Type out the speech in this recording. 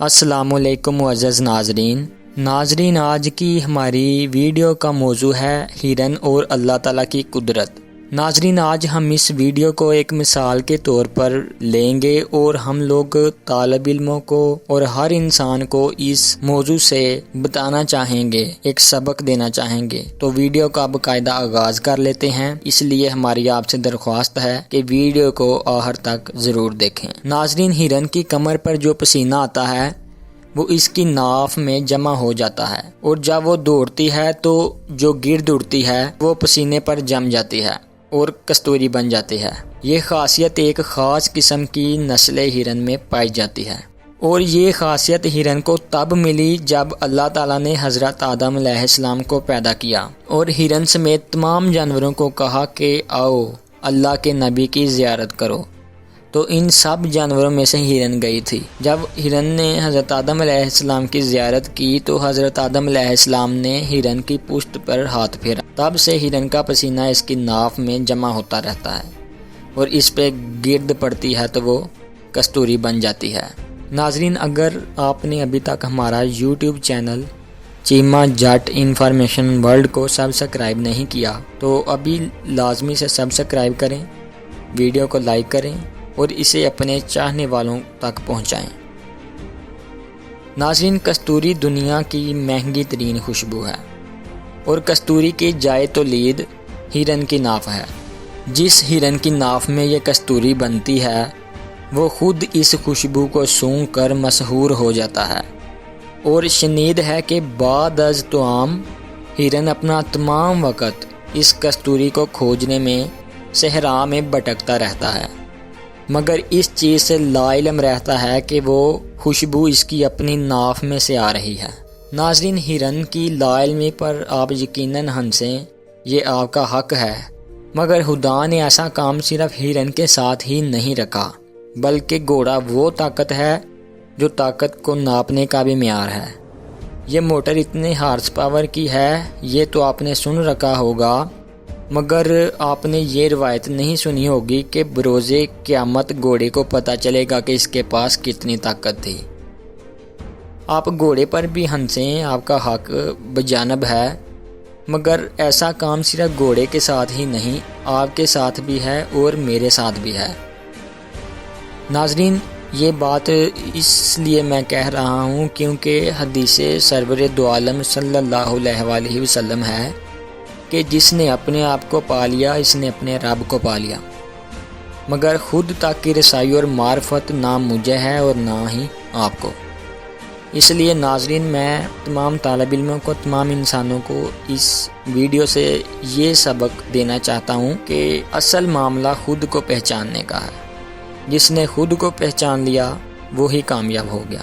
السلام علیکم معزز ناظرین، آج کی ہماری ویڈیو کا موضوع ہے ہرن اور اللہ تعالیٰ کی قدرت۔ ناظرین، آج ہم اس ویڈیو کو ایک مثال کے طور پر لیں گے اور ہم لوگ طالب علموں کو اور ہر انسان کو اس موضوع سے بتانا چاہیں گے، ایک سبق دینا چاہیں گے۔ تو ویڈیو کا باقاعدہ آغاز کر لیتے ہیں، اس لیے ہماری آپ سے درخواست ہے کہ ویڈیو کو آخر تک ضرور دیکھیں۔ ناظرین، ہرن کی کمر پر جو پسینہ آتا ہے وہ اس کی ناف میں جمع ہو جاتا ہے، اور جب وہ دوڑتی ہے تو جو گرد اڑتی ہے وہ پسینے پر جم جاتی ہے اور کستوری بن جاتی ہے۔ یہ خاصیت ایک خاص قسم کی نسل ہرن میں پائی جاتی ہے، اور یہ خاصیت ہرن کو تب ملی جب اللہ تعالیٰ نے حضرت آدم علیہ السلام کو پیدا کیا اور ہرن سمیت تمام جانوروں کو کہا کہ آؤ اللہ کے نبی کی زیارت کرو، تو ان سب جانوروں میں سے ہرن گئی تھی۔ جب ہرن نے حضرت آدم علیہ السلام کی زیارت کی تو حضرت آدم علیہ السلام نے ہرن کی پشت پر ہاتھ پھیرا، تب سے ہرن کا پسینہ اس کی ناف میں جمع ہوتا رہتا ہے اور اس پہ گرد پڑتی ہے تو وہ کستوری بن جاتی ہے۔ ناظرین، اگر آپ نے ابھی تک ہمارا یوٹیوب چینل چیمہ جٹ انفارمیشن ورلڈ کو سبسکرائب نہیں کیا تو ابھی لازمی سے سبسکرائب کریں، ویڈیو کو لائک کریں اور اسے اپنے چاہنے والوں تک پہنچائیں۔ ناظرین، کستوری دنیا کی مہنگی ترین خوشبو ہے، اور کستوری کی جائے تولید ہرن کی ناف ہے۔ جس ہرن کی ناف میں یہ کستوری بنتی ہے وہ خود اس خوشبو کو سونگھ کر مسحور ہو جاتا ہے، اور شنید ہے کہ بعد از طعام ہرن اپنا تمام وقت اس کستوری کو کھوجنے میں صحرا میں بھٹکتا رہتا ہے، مگر اس چیز سے لا علم رہتا ہے کہ وہ خوشبو اس کی اپنی ناف میں سے آ رہی ہے۔ ناظرین، ہرن کی لا علمی پر آپ یقیناً ہنسیں، یہ آپ کا حق ہے، مگر خدا نے ایسا کام صرف ہرن کے ساتھ ہی نہیں رکھا، بلکہ گھوڑا وہ طاقت ہے جو طاقت کو ناپنے کا بھی معیار ہے۔ یہ موٹر اتنے ہارس پاور کی ہے، یہ تو آپ نے سن رکھا ہوگا، مگر آپ نے یہ روایت نہیں سنی ہوگی کہ بروز قیامت گھوڑے کو پتہ چلے گا کہ اس کے پاس کتنی طاقت تھی۔ آپ گھوڑے پر بھی ہنسیں، آپ کا حق بجانب ہے، مگر ایسا کام صرف گھوڑے کے ساتھ ہی نہیں، آپ کے ساتھ بھی ہے اور میرے ساتھ بھی ہے۔ ناظرین، یہ بات اس لیے میں کہہ رہا ہوں کیونکہ حدیث سرور دو عالم صلی اللہ علیہ وآلہ وسلم ہے کہ جس نے اپنے آپ کو پا لیا اس نے اپنے رب کو پا لیا، مگر خود تک کی رسائی اور معرفت نہ مجھے ہے اور نہ ہی آپ کو۔ اس لیے ناظرین، میں تمام طالب علموں کو، تمام انسانوں کو اس ویڈیو سے یہ سبق دینا چاہتا ہوں کہ اصل معاملہ خود کو پہچاننے کا ہے۔ جس نے خود کو پہچان لیا وہی کامیاب ہو گیا۔